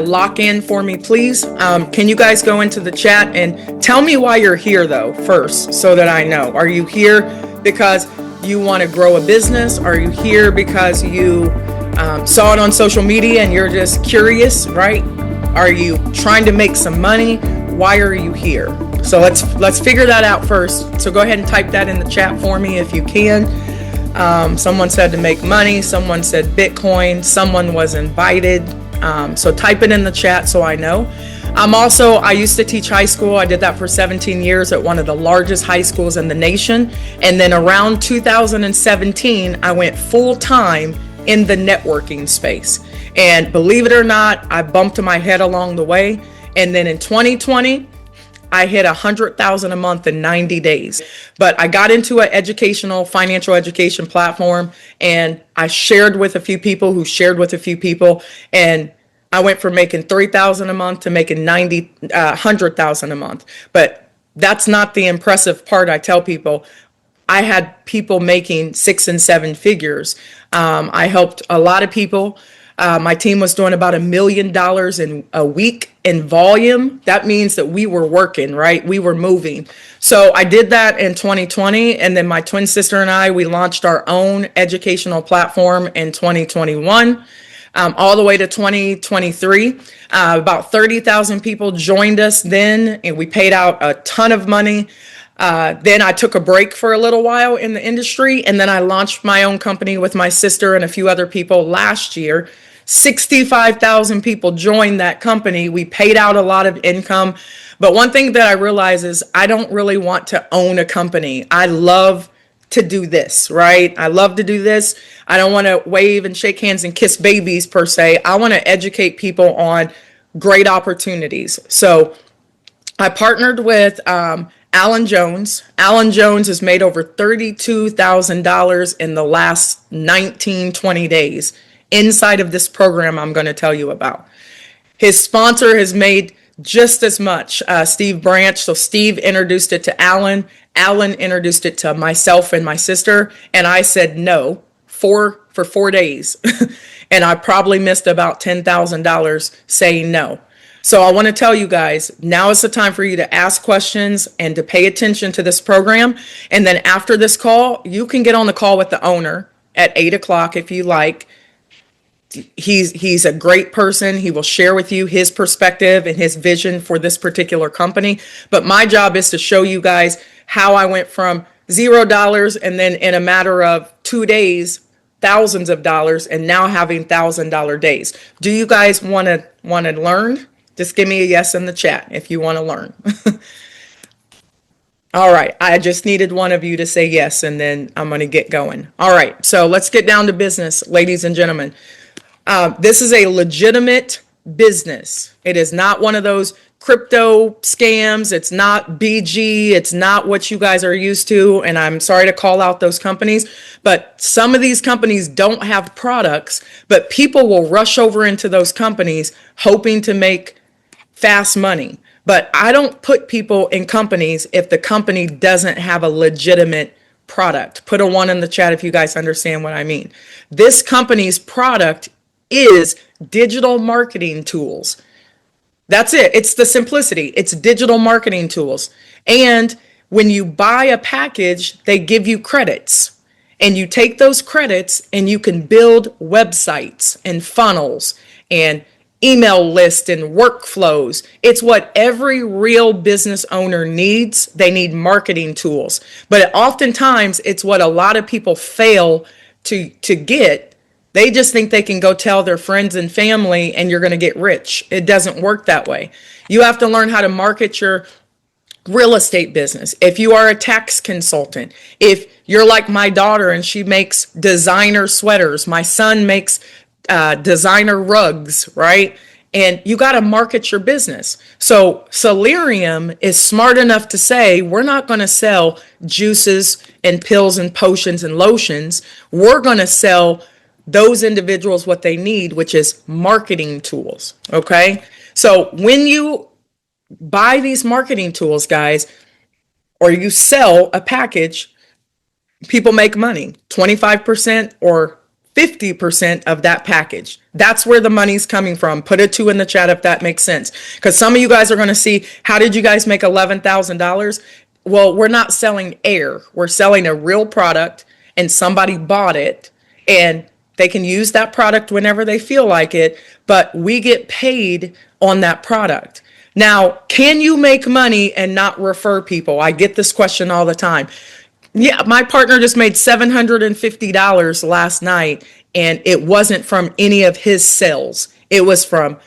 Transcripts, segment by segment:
lock in for me, please. Can you guys go into the chat and tell me why you're here, though, first, so that I know? Are you here because you want to grow a business? Are you here because you saw it on social media and you're just curious, right? Are you trying to make some money? Why are you here? So let's figure that out first. So go ahead and type that in the chat for me if you can. Someone said to make money. Someone said Bitcoin. Someone was invited. So type it in the chat so I know. I used to teach high school. I did that for 17 years at one of the largest high schools in the nation. And then around 2017, I went full time in the networking space. And believe it or not, I bumped my head along the way. And then in 2020, I hit 100,000 a month in 90 days. But I got into an financial education platform, and I shared with a few people who shared with a few people, and I went from making 3,000 a month to making 100,000 a month. But that's not the impressive part. I tell people, I had people making 6 and 7 figures. I helped a lot of people. My team was doing about $1 million in a week in volume. That means that we were working, right? We were moving. So I did that in 2020. And then my twin sister and I, we launched our own educational platform in 2021, all the way to 2023. About 30,000 people joined us then, and we paid out a ton of money. Then I took a break for a little while in the industry, and then I launched my own company with my sister and a few other people last year. 65,000 people joined that company. We paid out a lot of income. But one thing that I realize is I don't really want to own a company. I love to do this, right? I love to do this. I don't want to wave and shake hands and kiss babies per se. I want to educate people on great opportunities. So I partnered with Alan Jones. Alan Jones has made over $32,000 in the last 20 days inside of this program I'm going to tell you about. His sponsor has made just as much, Steve Branch. So Steve introduced it to Alan. Alan introduced it to myself and my sister. And I said no for 4 days. And I probably missed about $10,000 saying no. So I want to tell you guys, now is the time for you to ask questions and to pay attention to this program. And then after this call, you can get on the call with the owner at 8 o'clock if you like. He's a great person. He will share with you his perspective and his vision for this particular company. But my job is to show you guys how I went from $0 and then in a matter of 2 days, thousands of dollars, and now having $1,000 days. Do you guys want to learn? Just give me a yes in the chat if you want to learn. All right. I just needed one of you to say yes, and then I'm going to get going. All right. So let's get down to business, ladies and gentlemen. This is a legitimate business. It is not one of those crypto scams. It's not BG. It's not what you guys are used to. And I'm sorry to call out those companies, but some of these companies don't have products, but people will rush over into those companies hoping to make fast money. But I don't put people in companies if the company doesn't have a legitimate product. Put a 1 in the chat if you guys understand what I mean. This company's product is digital marketing tools. That's it. It's the simplicity. It's digital marketing tools. And when you buy a package, they give you credits. And you take those credits and you can build websites and funnels and email lists and workflows. It's what every real business owner needs. They need marketing tools. But oftentimes, it's what a lot of people fail to get. They just think they can go tell their friends and family and you're going to get rich. It doesn't work that way. You have to learn how to market your real estate business. If you are a tax consultant, if you're like my daughter and she makes designer sweaters, my son makes designer rugs, right? And you got to market your business. So Salarium is smart enough to say, we're not going to sell juices and pills and potions and lotions. We're going to sell those individuals what they need, which is marketing tools. Okay. So when you buy these marketing tools, guys, or you sell a package, people make money, 25% or 50% of that package. That's where the money's coming from. Put a 2 in the chat if that makes sense. Because some of you guys are going to see, how did you guys make $11,000? Well, we're not selling air. We're selling a real product, and somebody bought it, and they can use that product whenever they feel like it, but we get paid on that product. Now, can you make money and not refer people? I get this question all the time. Yeah, my partner just made $750 last night, and it wasn't from any of his sales. It was from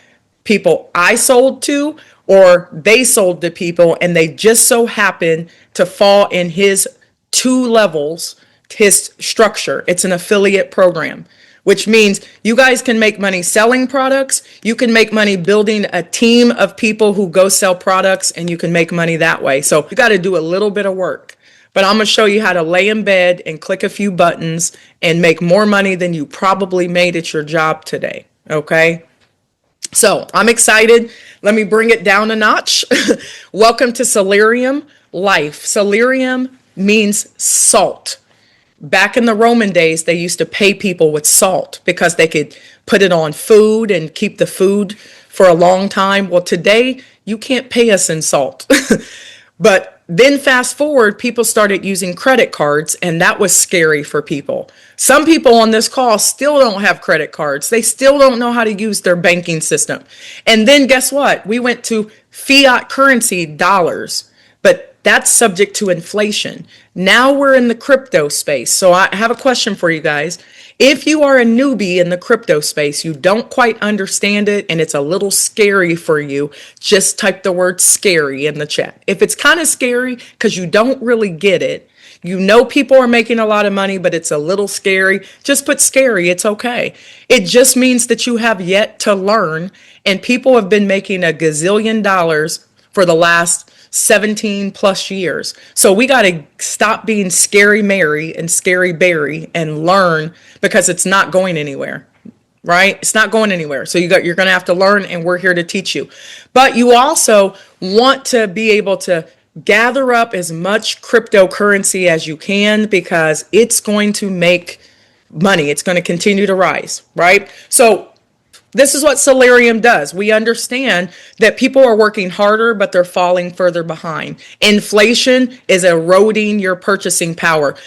people I sold to, or they sold to people, and they just so happened to fall in his 2 levels, his structure. It's an affiliate program, which means you guys can make money selling products. You can make money building a team of people who go sell products, and you can make money that way. So you got to do a little bit of work. But I'm going to show you how to lay in bed and click a few buttons and make more money than you probably made at your job today. Okay? So I'm excited. Let me bring it down a notch. Welcome to Salarium Life. Salarium means salt. Back in the Roman days, they used to pay people with salt because they could put it on food and keep the food for a long time. Well, today, you can't pay us in salt. But then fast forward, people started using credit cards, and that was scary for people. Some people on this call still don't have credit cards. They still don't know how to use their banking system. And then guess what? We went to fiat currency, dollars, but that's subject to inflation. Now we're in the crypto space. So I have a question for you guys. If you are a newbie in the crypto space, you don't quite understand it, and it's a little scary for you, just type the word scary in the chat. If it's kind of scary because you don't really get it, you know people are making a lot of money, but it's a little scary, just put scary. It's okay. It just means that you have yet to learn, and people have been making a gazillion dollars for the last 17 plus years. So we got to stop being scary Mary and scary Barry and learn, because it's not going anywhere, right? It's not going anywhere. So you're going to have to learn, and we're here to teach you. But you also want to be able to gather up as much cryptocurrency as you can, because it's going to make money. It's going to continue to rise, right? So this is what Salarium does. We understand that people are working harder, but they're falling further behind. Inflation is eroding your purchasing power.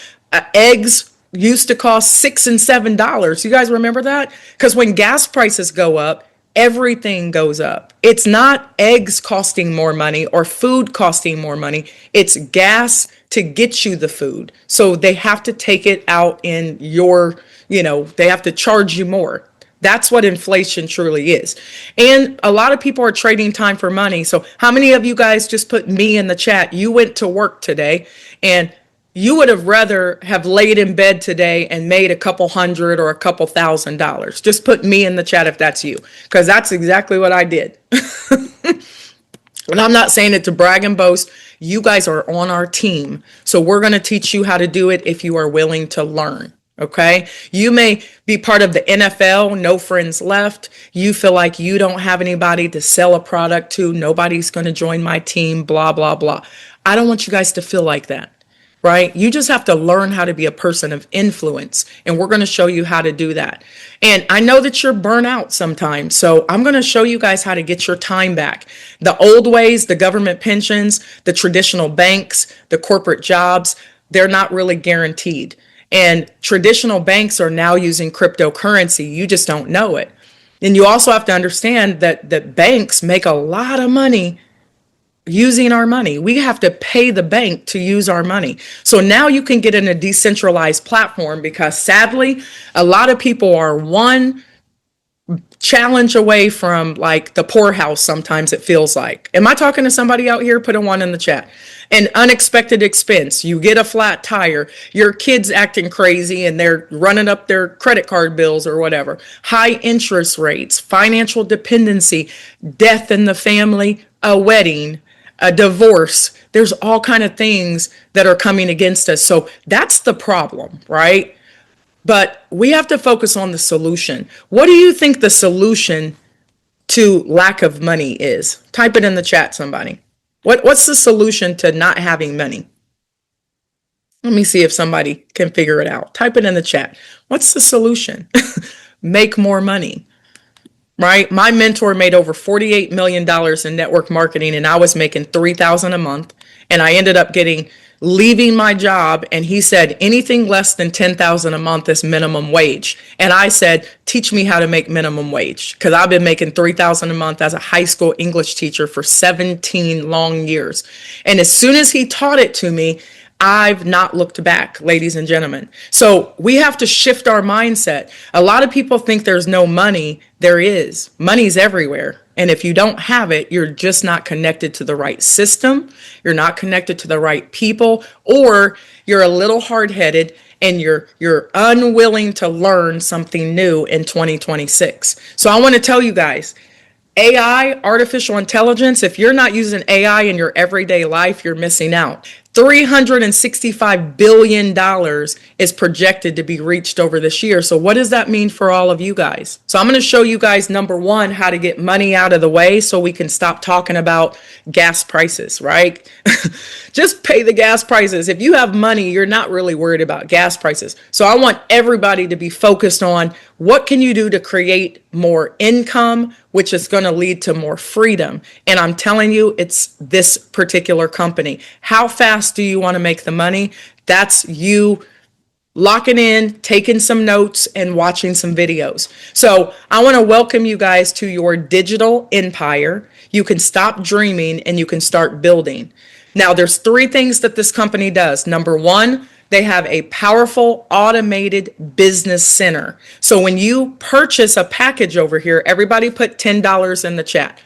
Eggs used to cost $6 and $7. You guys remember that? Because when gas prices go up, everything goes up. It's not eggs costing more money or food costing more money. It's gas to get you the food. So they have to take it out in your, they have to charge you more. That's what inflation truly is. And a lot of people are trading time for money. So how many of you guys just put me in the chat? You went to work today, and you would have rather have laid in bed today and made a couple hundred or a couple $1,000s. Just put me in the chat if that's you, because that's exactly what I did. And I'm not saying it to brag and boast. You guys are on our team. So we're going to teach you how to do it if you are willing to learn. Okay. You may be part of the NFL, no friends left. You feel like you don't have anybody to sell a product to. Nobody's going to join my team, blah, blah, blah. I don't want you guys to feel like that, right? You just have to learn how to be a person of influence. And we're going to show you how to do that. And I know that you're burnt out sometimes. So I'm going to show you guys how to get your time back. The old ways, the government pensions, the traditional banks, the corporate jobs, they're not really guaranteed. And traditional banks are now using cryptocurrency. You just don't know it. And you also have to understand that banks make a lot of money using our money. We have to pay the bank to use our money. So now you can get in a decentralized platform, because sadly, a lot of people are one challenge away from like the poorhouse. Sometimes it feels like. Am I talking to somebody out here? Put a 1 in the chat. An unexpected expense. You get a flat tire. Your kid's acting crazy and they're running up their credit card bills or whatever. High interest rates, financial dependency, death in the family, a wedding, a divorce. There's all kind of things that are coming against us. So that's the problem, right? But we have to focus on the solution. What do you think the solution to lack of money is? Type it in the chat, somebody. What's the solution to not having money? Let me see if somebody can figure it out. Type it in the chat. What's the solution? Make more money, right? My mentor made over $48 million in network marketing, and I was making $3,000 a month. And I ended up leaving my job, and he said anything less than $10,000 a month is minimum wage. And I said, teach me how to make minimum wage, because I've been making $3,000 a month as a high school English teacher for 17 long years. And as soon as he taught it to me, I've not looked back, ladies and gentlemen. So we have to shift our mindset. A lot of people think there's no money. There is. Money's everywhere. And if you don't have it, you're just not connected to the right system. You're not connected to the right people, or you're a little hard-headed and you're unwilling to learn something new in 2026. So I want to tell you guys, AI, artificial intelligence, if you're not using AI in your everyday life, you're missing out. $365 billion is projected to be reached over this year. So what does that mean for all of you guys? So I'm going to show you guys, number one, how to get money out of the way so we can stop talking about gas prices, right? Just pay the gas prices. If you have money, you're not really worried about gas prices. So I want everybody to be focused on what can you do to create more income, which is going to lead to more freedom. And I'm telling you, it's this particular company. How fast do you want to make the money? That's you locking in, taking some notes, and watching some videos. So I want to welcome you guys to your digital empire. You can stop dreaming and you can start building. Now, there's three things that this company does. Number one, they have a powerful automated business center. So when you purchase a package over here, everybody put $10 in the chat.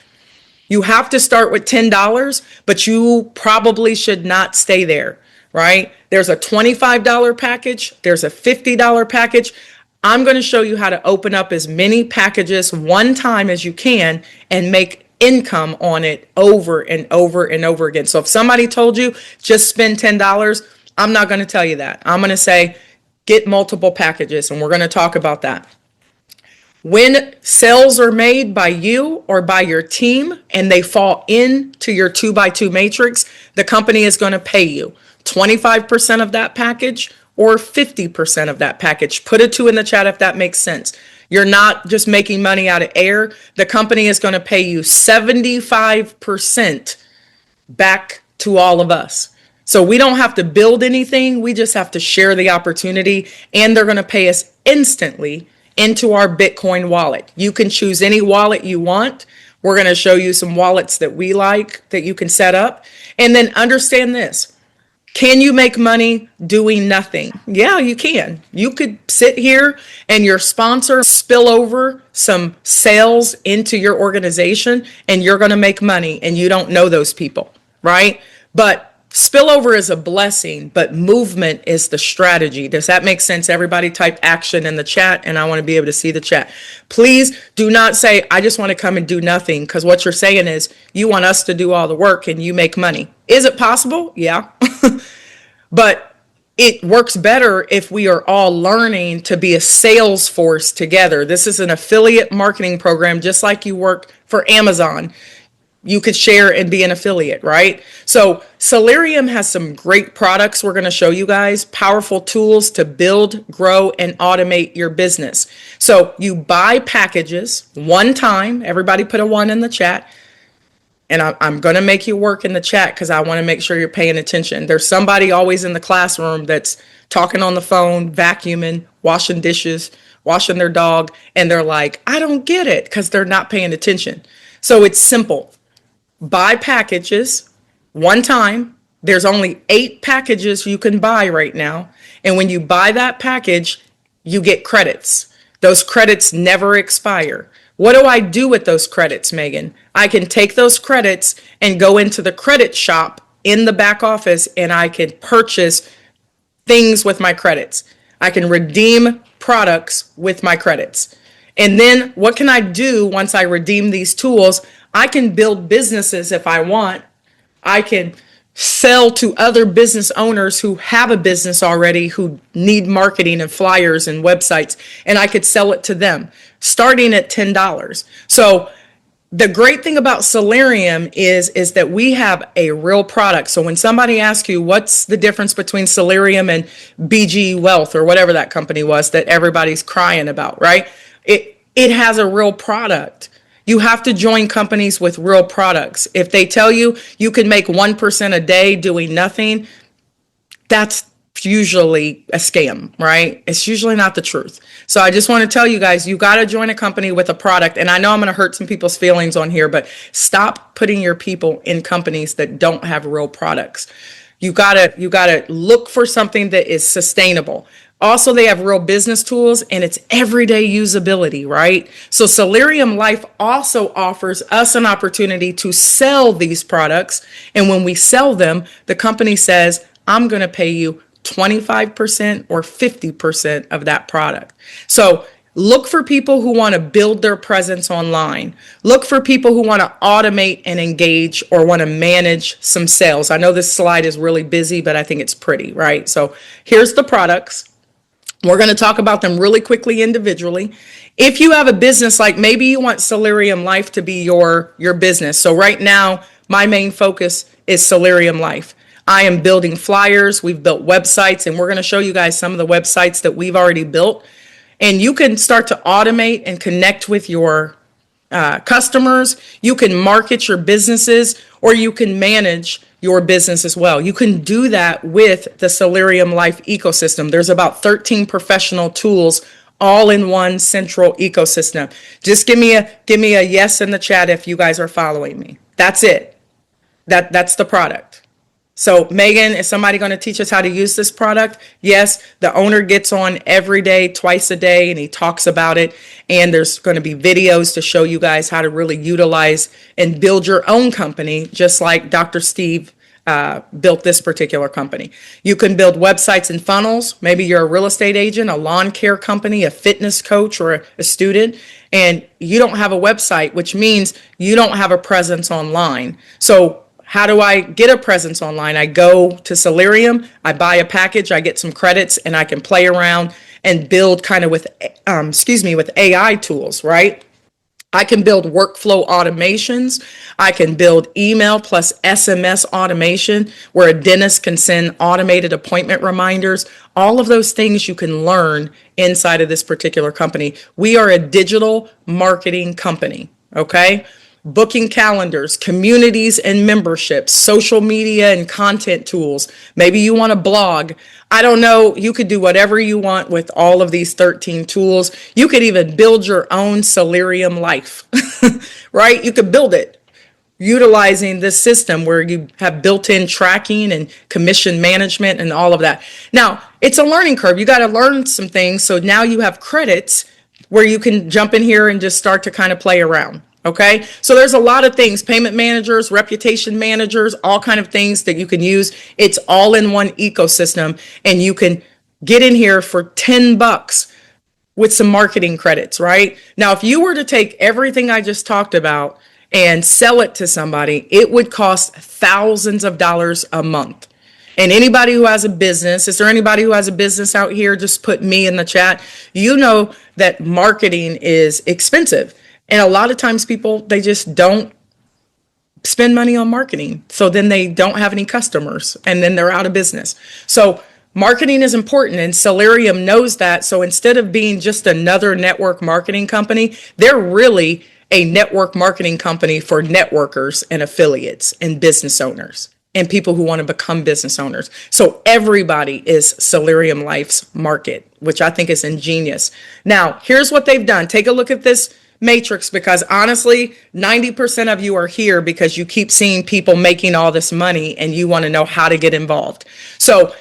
You have to start with $10, but you probably should not stay there, right? There's a $25 package. There's a $50 package. I'm going to show you how to open up as many packages one time as you can and make income on it over and over and over again. So if somebody told you just spend $10, I'm not going to tell you that. I'm going to say get multiple packages, and we're going to talk about that. When sales are made by you or by your team and they fall into your 2x2 matrix, the company is going to pay you 25% of that package or 50% of that package. Put a 2 in the chat if that makes sense. You're not just making money out of air. The company is going to pay you 75% back to all of us. So we don't have to build anything. We just have to share the opportunity, and they're going to pay us instantly into our Bitcoin wallet. You can choose any wallet you want. We're going to show you some wallets that we like that you can set up. And then understand this. Can you make money doing nothing? Yeah, you can. You could sit here and your sponsor spill over some sales into your organization and you're going to make money and you don't know those people, right? But spillover is a blessing, but movement is the strategy. Does that make sense? Everybody type action in the chat, and I want to be able to see the chat. Please do not say, I just want to come and do nothing, because what you're saying is you want us to do all the work and you make money. Is it possible? Yeah. But it works better if we are all learning to be a sales force together. This is an affiliate marketing program, just like you work for Amazon. You could share and be an affiliate, right? So Salarium has some great products we're going to show you guys, powerful tools to build, grow, and automate your business. So you buy packages one time. Everybody put a 1 in the chat. And I'm going to make you work in the chat because I want to make sure you're paying attention. There's somebody always in the classroom that's talking on the phone, vacuuming, washing dishes, washing their dog, and they're like, I don't get it, because they're not paying attention. So it's simple. Buy packages one time. There's only 8 packages you can buy right now. And when you buy that package, you get credits. Those credits never expire. What do I do with those credits, Megan? I can take those credits and go into the credit shop in the back office, and I can purchase things with my credits. I can redeem products with my credits. And then what can I do once I redeem these tools? I can build businesses if I want. I can sell to other business owners who have a business already, who need marketing and flyers and websites, and I could sell it to them starting at $10. So The great thing about Salarium is that we have a real product. So when somebody asks you what's the difference between Salarium and BG Wealth or whatever that company was that everybody's crying about, right? It has a real product. You have to join companies with real products. If they tell you you can make 1% a day doing nothing, that's usually a scam, right? It's usually not the truth. So I just want to tell you guys, you got to join a company with a product. And I know I'm going to hurt some people's feelings on here, but stop putting your people in companies that don't have real products. You got to look for something that is sustainable. Also, they have real business tools and it's everyday usability, right? So Salarium Life also offers us an opportunity to sell these products. And when we sell them, the company says, I'm going to pay you 25% or 50% of that product. So look for people who want to build their presence online. Look for people who want to automate and engage or want to manage some sales. I know this slide is really busy, but I think it's pretty, right? So here's the products. We're going to talk about them really quickly individually. If you have a business, like maybe you want Salarium Life to be your business. So right now, my main focus is Salarium Life. I am building flyers. We've built websites, and we're going to show you guys some of the websites that we've already built. And you can start to automate and connect with your customers. You can market your businesses, or you can manage your business as well. You can do that with the Salarium Life ecosystem. There's about 13 professional tools all in one central ecosystem. Just give me a yes in the chat if you guys are following me. That's it. That's the product. So Megan, is somebody going to teach us how to use this product? Yes, the owner gets on every day, twice a day, and he talks about it. And there's going to be videos to show you guys how to really utilize and build your own company, just like Dr. Steve built this particular company. You can build websites and funnels. Maybe you're a real estate agent, a lawn care company, a fitness coach, or a student, and you don't have a website, which means you don't have a presence online. So how do I get a presence online? I go to Salarium, I buy a package, I get some credits, and I can play around and build kind of with AI tools, right? I can build workflow automations. I can build email plus SMS automation where a dentist can send automated appointment reminders. All of those things you can learn inside of this particular company. We are a digital marketing company, okay? Booking calendars, communities and memberships, social media and content tools. Maybe you want to blog. I don't know. You could do whatever you want with all of these 13 tools. You could even build your own Salarium Life, right? You could build it utilizing this system where you have built-in tracking and commission management and all of that. Now, it's a learning curve. You got to learn some things. So now you have credits where you can jump in here and just start to kind of play around. Okay, so there's a lot of things, payment managers, reputation managers, all kind of things that you can use. It's all in one ecosystem, and you can get in here for $10 with some marketing credits, right? Now, if you were to take everything I just talked about and sell it to somebody, it would cost thousands of dollars a month. And anybody who has a business, is there anybody who has a business out here? Just put me in the chat. You know that marketing is expensive. And a lot of times people, they just don't spend money on marketing. So then they don't have any customers and then they're out of business. So marketing is important and Salarium knows that. So instead of being just another network marketing company, they're really a network marketing company for networkers and affiliates and business owners and people who want to become business owners. So everybody is Salarium Life's market, which I think is ingenious. Now, here's what they've done. Take a look at this matrix, because honestly, 90% of you are here because you keep seeing people making all this money and you want to know how to get involved. So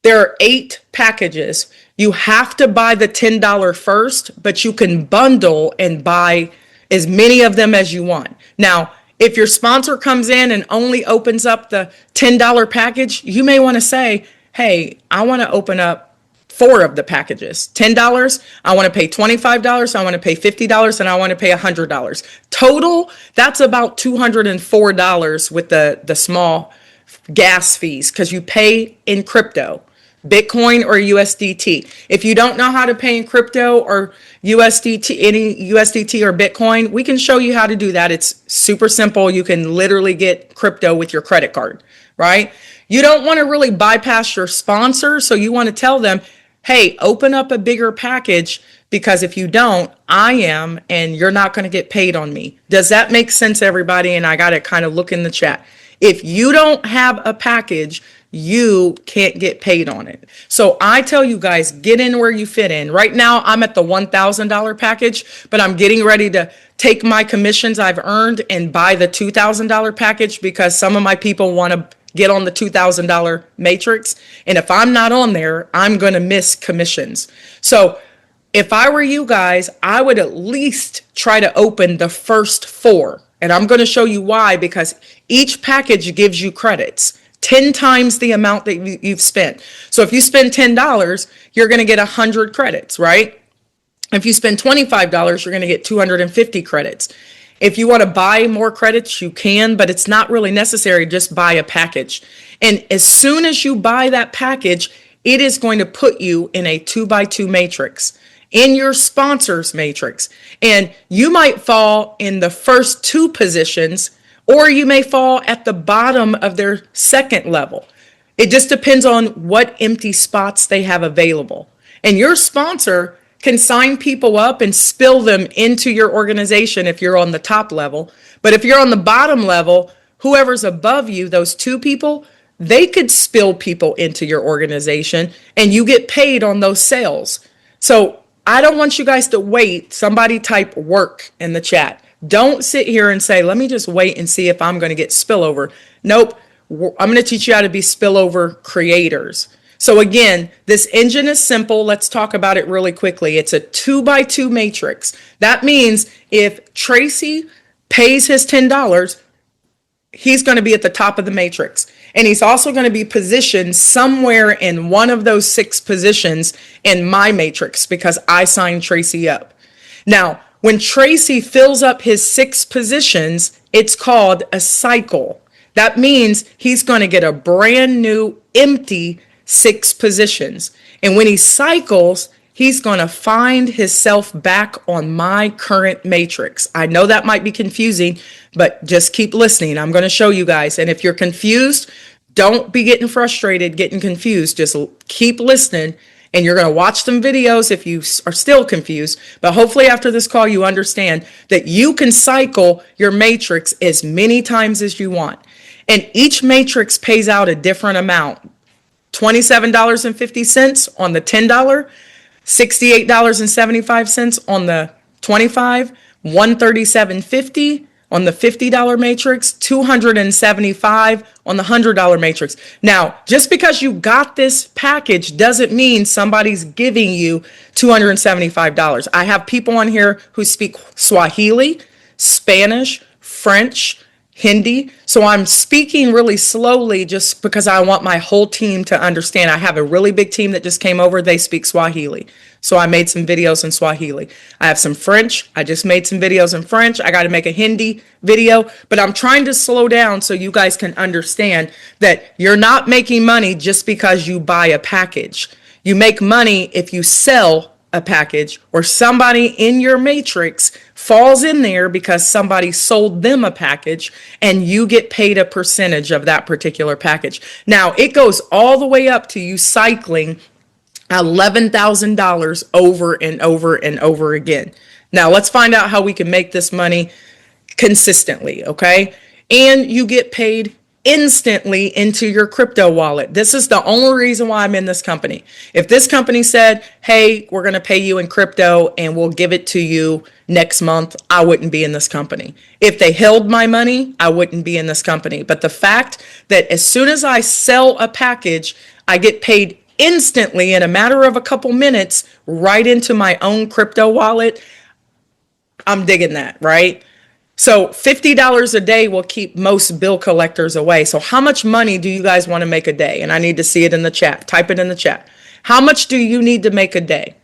there are 8 packages. You have to buy the $10 first, but you can bundle and buy as many of them as you want. Now, if your sponsor comes in and only opens up the $10 package, you may want to say, hey, I want to open up 4 of the packages. $10, I want to pay $25, I want to pay $50, and I want to pay $100. Total, that's about $204 with the small gas fees because you pay in crypto. Bitcoin or USDT. If you don't know how to pay in crypto or USDT, any USDT or Bitcoin, we can show you how to do that. It's super simple. You can literally get crypto with your credit card, right? You don't want to really bypass your sponsor. So you want to tell them, hey, open up a bigger package, because if you don't, I am, and you're not going to get paid on me. Does that make sense, everybody? And I got to kind of look in the chat. If you don't have a package, you can't get paid on it. So I tell you guys, get in where you fit in. Right now, I'm at the $1,000 package, but I'm getting ready to take my commissions I've earned and buy the $2,000 package, because some of my people want to get on the $2,000 matrix. And if I'm not on there, I'm going to miss commissions. So if I were you guys, I would at least try to open the first 4. And I'm going to show you why, because each package gives you credits, 10 times the amount that you've spent. So if you spend $10, you're going to get 100 credits, right? If you spend $25, you're going to get 250 credits. If you want to buy more credits, you can, but it's not really necessary. Just buy a package. And as soon as you buy that package, it is going to put you in a 2x2 matrix, in your sponsors matrix. And you might fall in the first 2 positions, or you may fall at the bottom of their second level. It just depends on what empty spots they have available. And your sponsor can sign people up and spill them into your organization if you're on the top level. But if you're on the bottom level, whoever's above you, those 2 people, they could spill people into your organization and you get paid on those sales. So I don't want you guys to wait. Somebody type work in the chat. Don't sit here and say, let me just wait and see if I'm going to get spillover. Nope. I'm going to teach you how to be spillover creators. So again, this engine is simple. Let's talk about it really quickly. It's a 2x2 matrix. That means if Tracy pays his $10, he's going to be at the top of the matrix. And he's also going to be positioned somewhere in one of those 6 positions in my matrix, because I signed Tracy up. Now, when Tracy fills up his 6 positions, it's called a cycle. That means he's going to get a brand new empty 6 positions. And when he cycles, he's going to find himself back on my current matrix. I know that might be confusing, but just keep listening. I'm going to show you guys. And if you're confused, don't be getting frustrated, getting confused. Just keep listening. And you're going to watch some videos if you are still confused. But hopefully after this call, you understand that you can cycle your matrix as many times as you want. And each matrix pays out a different amount. $27.50 on the $10, $68.75 on the 25, $137.50 on the $50 matrix, $275 on the $100 matrix. Now, just because you got this package doesn't mean somebody's giving you $275. I have people on here who speak Swahili, Spanish, French, Hindi. So I'm speaking really slowly just because I want my whole team to understand. I have a really big team that just came over. They speak Swahili. So I made some videos in Swahili. I have some French. I just made some videos in French. I got to make a Hindi video, but I'm trying to slow down so you guys can understand that you're not making money just because you buy a package. You make money if you sell a package, or somebody in your matrix falls in there because somebody sold them a package and you get paid a percentage of that particular package. Now, it goes all the way up to you cycling $11,000 over and over and over again. Now, let's find out how we can make this money consistently, okay? And you get paid instantly into your crypto wallet. This is the only reason why I'm in this company. If this company said, hey, we're going to pay you in crypto and we'll give it to you next month, I wouldn't be in this company. If they held my money, I wouldn't be in this company. But the fact that as soon as I sell a package, I get paid instantly in a matter of a couple minutes right into my own crypto wallet, I'm digging that, right? So $50 a day will keep most bill collectors away. So how much money do you guys want to make a day? And I need to see it in the chat. Type it in the chat. How much do you need to make a day?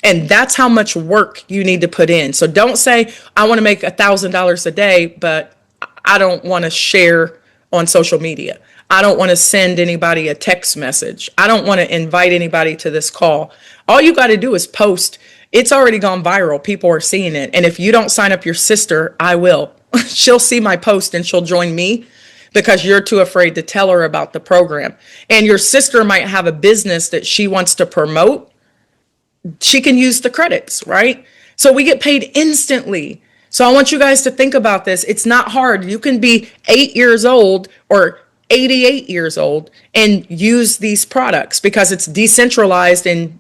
And that's how much work you need to put in. So don't say, I want to make $1,000 a day, but I don't want to share on social media. I don't want to send anybody a text message. I don't want to invite anybody to this call. All you got to do is post. It's already gone viral. People are seeing it. And if you don't sign up your sister, I will. She'll see my post and she'll join me because you're too afraid to tell her about the program. And your sister might have a business that she wants to promote. She can use the credits, right? So we get paid instantly. So I want you guys to think about this. It's not hard. You can be 8 years old or 88 years old and use these products because it's decentralized. And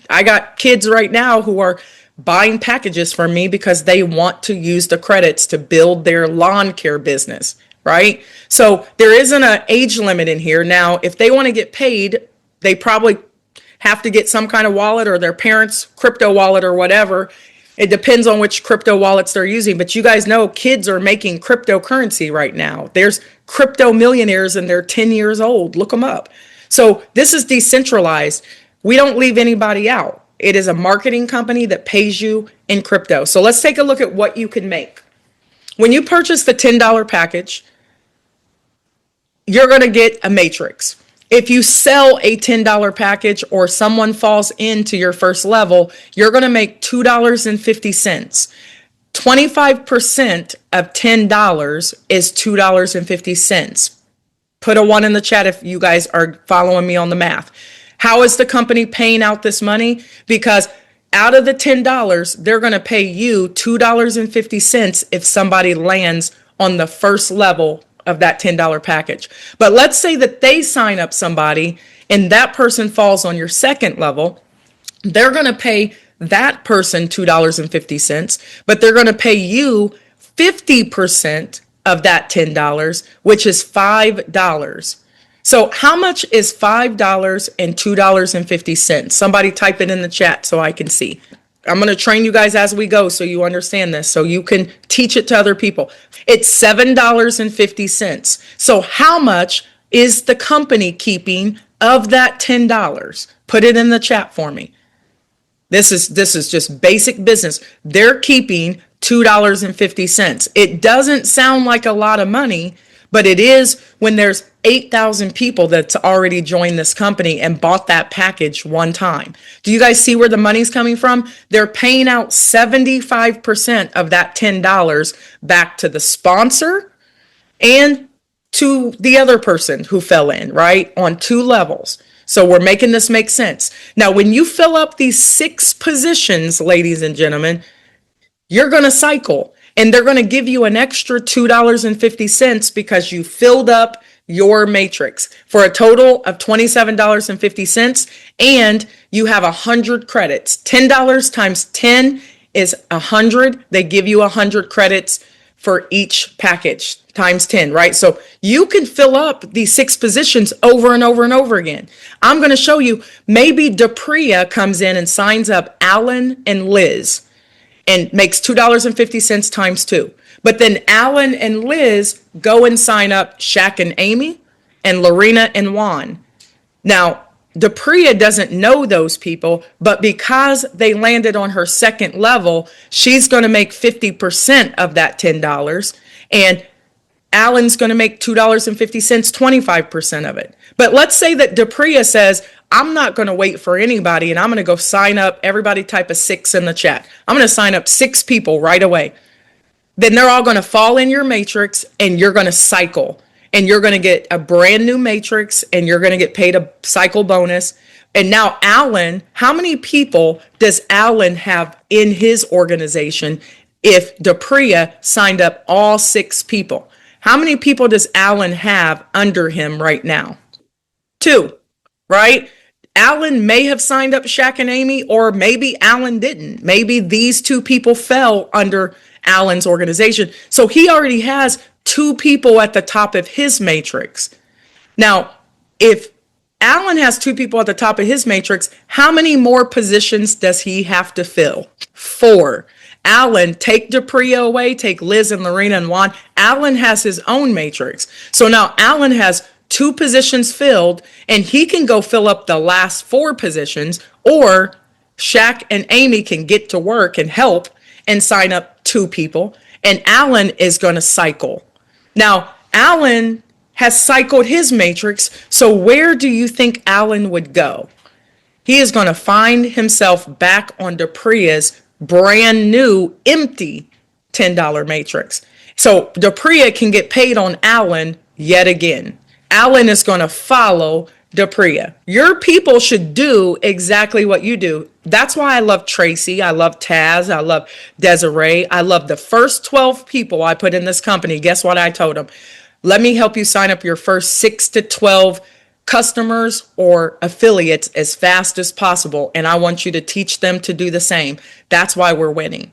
I got kids right now who are buying packages from me because they want to use the credits to build their lawn care business, right? So there isn't an age limit in here. Now, if they want to get paid, they probably have to get some kind of wallet or their parents' crypto wallet or whatever. It depends on which crypto wallets they're using. But you guys know kids are making cryptocurrency right now. There's crypto millionaires and they're 10 years old. Look them up. So this is decentralized. We don't leave anybody out. It is a marketing company that pays you in crypto. So let's take a look at what you can make. When you purchase the $10 package, you're going to get a matrix. If you sell a $10 package or someone falls into your first level, you're going to make $2.50. 25% of $10 is $2.50. Put a 1 in the chat if you guys are following me on the math. How is the company paying out this money? Because out of the $10, they're going to pay you $2.50 if somebody lands on the first level of that $10 package. But let's say that they sign up somebody and that person falls on your second level. They're going to pay that person $2.50, but they're going to pay you 50% of that $10, which is $5. So how much is $5 and $2.50? Somebody type it in the chat so I can see. I'm going to train you guys as we go so you understand this, so you can teach it to other people. It's $7.50. So how much is the company keeping of that $10? Put it in the chat for me. This is just basic business. They're keeping $2.50. It doesn't sound like a lot of money, but it is when there's 8,000 people that's already joined this company and bought that package one time. Do you guys see where the money's coming from? They're paying out 75% of that $10 back to the sponsor and to the other person who fell in, right? On 2 levels. So we're making this make sense. Now, when you fill up these 6 positions, ladies and gentlemen, you're going to cycle. And they're going to give you an extra $2.50 because you filled up your matrix for a total of $27.50. And you have 100 credits. $10 times 10 is 100. They give you 100 credits for each package times 10, right? So you can fill up these 6 positions over and over and over again. I'm going to show you. Maybe Depria comes in and signs up Alan and Liz and makes $2.50 times 2. But then Alan and Liz go and sign up Shaq and Amy and Lorena and Juan. Now, Depria doesn't know those people, but because they landed on her second level, she's going to make 50% of that $10. And Alan's going to make $2.50, 25% of it. But let's say that Depria says, I'm not going to wait for anybody and I'm going to go sign up. Everybody type a 6 in the chat. I'm going to sign up 6 people right away. Then they're all going to fall in your matrix and you're going to cycle. And you're going to get a brand new matrix and you're going to get paid a cycle bonus. And now Alan, how many people does Alan have in his organization if Depria signed up all 6 people? How many people does Alan have under him right now? 2, right? Alan may have signed up Shaq and Amy, or maybe Alan didn't. Maybe these 2 people fell under Alan's organization. So he already has 2 people at the top of his matrix. Now, if Alan has 2 people at the top of his matrix, how many more positions does he have to fill? 4. Alan, take Depria away, take Liz and Lorena and Juan. Alan has his own matrix. So now Alan has 2 positions filled and he can go fill up the last 4 positions, or Shaq and Amy can get to work and help and sign up 2 people. And Alan is going to cycle. Now, Alan has cycled his matrix. So where do you think Alan would go? He is going to find himself back on Dupria's brand new empty $10 matrix. So Dupria can get paid on Alan yet again. Alan is going to follow Dupria. Your people should do exactly what you do. That's why I love Tracy. I love Taz. I love Desiree. I love the first 12 people I put in this company. Guess what I told them? Let me help you sign up your first 6 to 12 customers or affiliates as fast as possible. And I want you to teach them to do the same. That's why we're winning.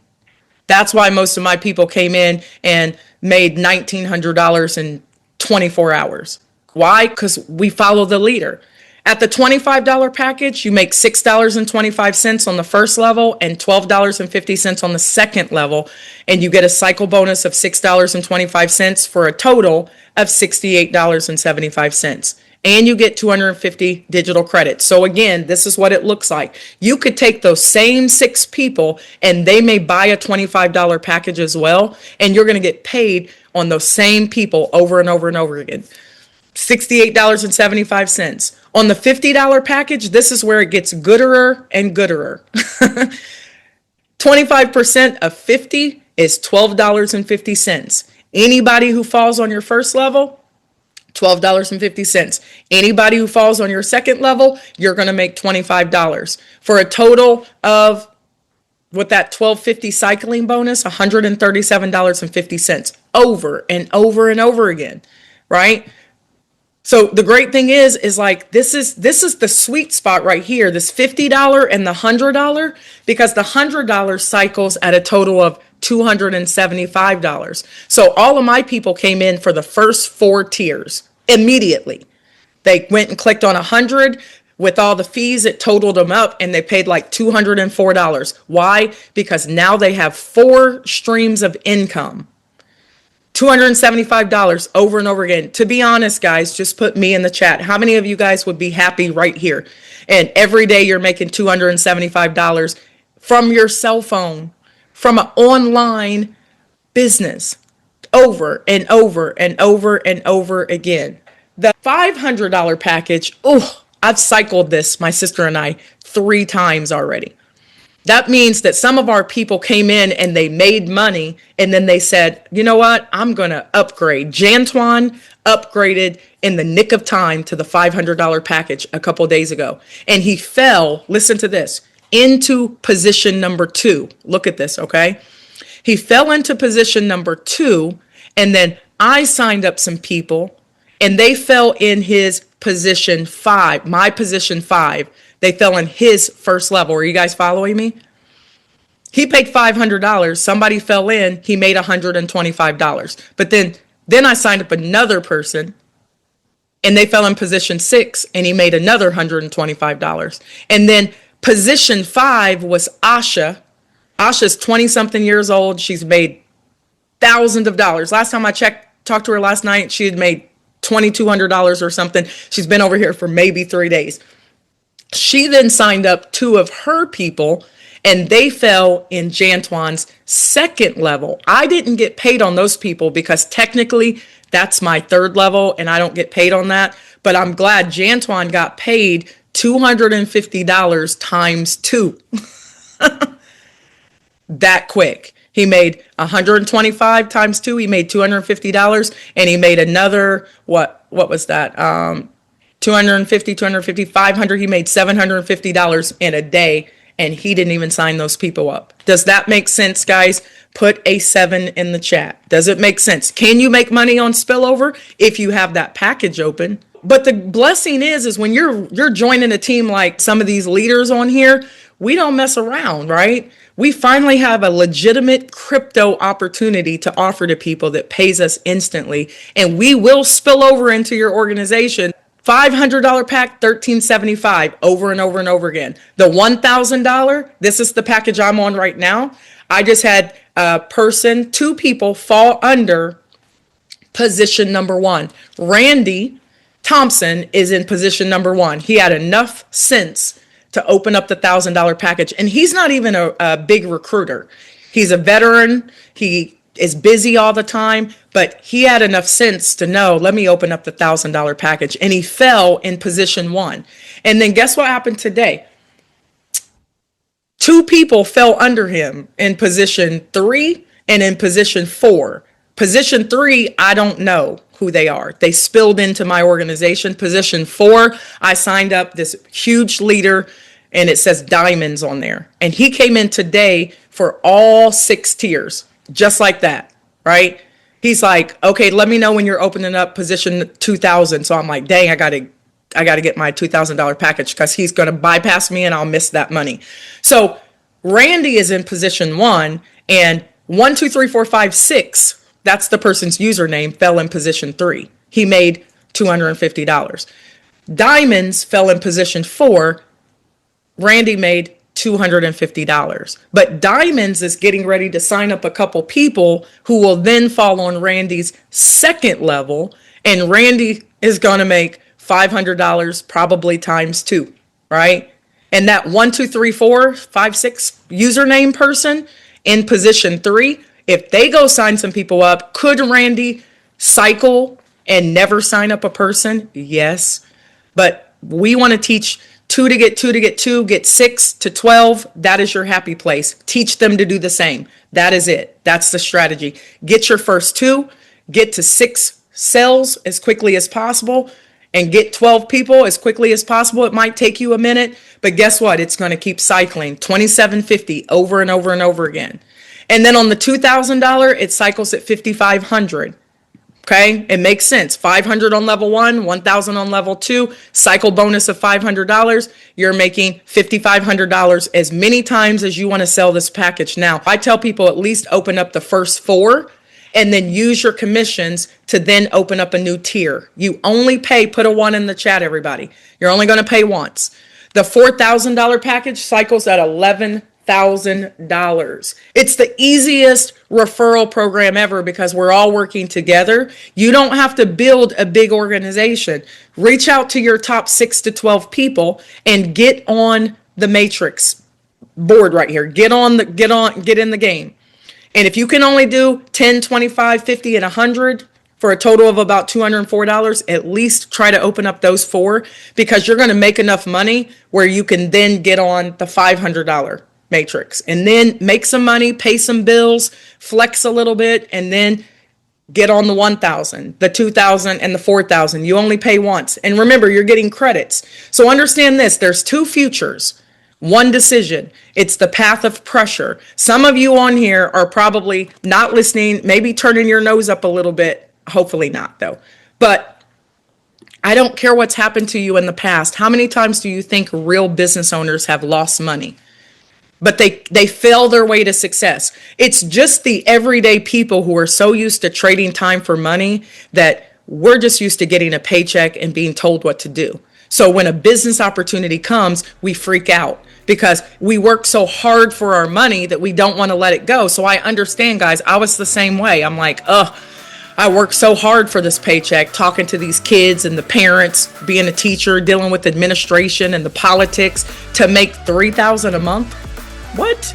That's why most of my people came in and made $1,900 in 24 hours. Why? Because we follow the leader. At the $25 package, you make $6.25 on the first level and $12.50 on the second level. And you get a cycle bonus of $6.25 for a total of $68.75. And you get 250 digital credits. So again, this is what it looks like. You could take those same 6 people and they may buy a $25 package as well. And you're going to get paid on those same people over and over and over again. $68.75. On the $50 package, this is where it gets gooder and gooder. 25% of 50 is $12.50. Anybody who falls on your first level, $12.50. Anybody who falls on your second level, you're going to make $25 for a total of, with that $12.50 cycling bonus, $137.50 over and over and over again, right? So the great thing is like this is the sweet spot right here, this $50 and the $100, because the $100 cycles at a total of $275. So all of my people came in for the first 4 tiers immediately. They went and clicked on 100. With all the fees, it totaled them up and they paid like $204. Why? Because now they have 4 streams of income. $275 over and over again. To be honest, guys, just put me in the chat. How many of you guys would be happy right here? And every day you're making $275 from your cell phone, from an online business, over and over and over and over again. The $500 package, oh, I've cycled this, my sister and I, 3 times already. That means that some of our people came in and they made money and then they said, you know what, I'm going to upgrade. Jantuan upgraded in the nick of time to the $500 package a couple days ago. And he fell, listen to this, into position number 2. Look at this, okay? He fell into position number 2 and then I signed up some people and they fell in his position 5, my position 5. They fell in his first level. Are you guys following me? He paid $500. Somebody fell in. He made $125. But then I signed up another person and they fell in position 6 and he made another $125. And then position 5 was Asha. Asha's 20 something years old. She's made thousands of dollars. Last time I talked to her last night, she had made $2,200 or something. She's been over here for maybe 3 days. She then signed up 2 of her people and they fell in Jantuan's second level. I didn't get paid on those people because technically that's my 3rd level and I don't get paid on that. But I'm glad Jantuan got paid $250 times 2. That quick. He made 125 times 2. He made $250 and he made another, what was that? 250, 500. He made $750 in a day and he didn't even sign those people up. Does that make sense, guys? Put a 7 in the chat. Does it make sense? Can you make money on Spillover if you have that package open? But the blessing is when you're joining a team like some of these leaders on here, we don't mess around, right? We finally have a legitimate crypto opportunity to offer to people that pays us instantly, and we will spill over into your organization. $500 pack, $13.75 over and over and over again. The $1,000, this is the package I'm on right now. I just had a person, 2 people fall under position number 1. Randy Thompson is in position number 1. He had enough sense to open up the $1,000 package. And he's not even a big recruiter. He's a veteran. He is busy all the time, but he had enough sense to know, let me open up the $1,000 package. And he fell in position 1. And then guess what happened today? 2 people fell under him in position 3 and in position 4. Position 3, I don't know who they are. They spilled into my organization. Position 4, I signed up this huge leader, and it says diamonds on there. And he came in today for all 6 tiers, just like that, right? He's like, okay, let me know when you're opening up position 2,000. So I'm like, dang, I gotta get my $2,000 package because he's gonna bypass me and I'll miss that money. So Randy is in position 1, and 1, 2, 3, 4, 5, 6. That's the person's username, fell in position 3. He made $250. Diamonds fell in position 4. Randy made $250. But Diamonds is getting ready to sign up a couple people who will then fall on Randy's second level. And Randy is going to make $500, probably times 2, right? And that 1, 2, 3, 4, 5, 6 username person in position 3, if they go sign some people up, could Randy cycle and never sign up a person? Yes. But we want to teach 2 to get 2 to get 2, get 6 to 12. That is your happy place. Teach them to do the same. That is it. That's the strategy. Get your first 2, get to 6 sales as quickly as possible, and get 12 people as quickly as possible. It might take you a minute, but guess what? It's going to keep cycling 2750 over and over and over again. And then on the $2,000, it cycles at 5,500. Okay, it makes sense. 500 on level 1, 1,000 on level 2, cycle bonus of $500. You're making $5,500 as many times as you want to sell this package. Now, I tell people at least open up the first 4 and then use your commissions to then open up a new tier. You only pay, put a 1 in the chat, everybody. You're only going to pay once. The $4,000 package cycles at $11,000. It's the easiest referral program ever because we're all working together. You don't have to build a big organization. Reach out to your top 6 to 12 people and get on the matrix board right here. Get in the game. And if you can only do 10, 25, 50, and 100 for a total of about $204, at least try to open up those 4 because you're going to make enough money where you can then get on the $500 matrix and then make some money, pay some bills, flex a little bit, and then get on the 1,000, the 2,000, and the 4,000. You only pay once. And remember, you're getting credits. So understand this, there's 2 futures, 1 decision. It's the path of pressure. Some of you on here are probably not listening, maybe turning your nose up a little bit. Hopefully not though. But I don't care what's happened to you in the past. How many times do you think real business owners have lost money? But they fail their way to success. It's just the everyday people who are so used to trading time for money that we're just used to getting a paycheck and being told what to do. So when a business opportunity comes, we freak out because we work so hard for our money that we don't want to let it go. So I understand, guys, I was the same way. I'm like, I worked so hard for this paycheck, talking to these kids and the parents, being a teacher, dealing with administration and the politics to make $3,000 a month. What?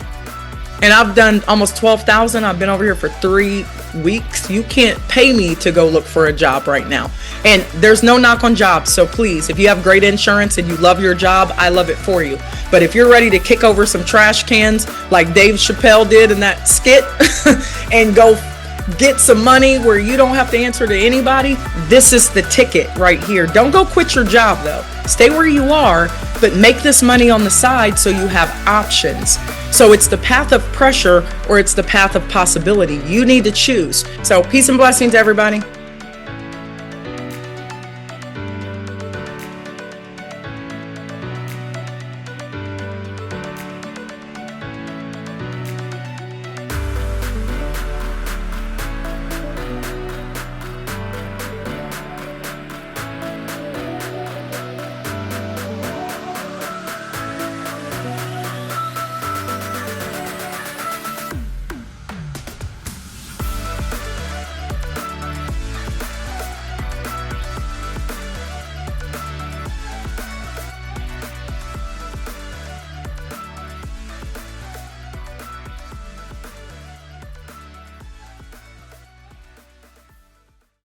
And I've done almost 12,000. I've been over here for 3 weeks. You can't pay me to go look for a job right now. And there's no knock on jobs. So please, if you have great insurance and you love your job, I love it for you. But if you're ready to kick over some trash cans like Dave Chappelle did in that skit and go get some money where you don't have to answer to anybody, this is the ticket right here. Don't go quit your job though. Stay where you are, but make this money on the side so you have options. So it's the path of pressure or it's the path of possibility. You need to choose. So peace and blessings, everybody.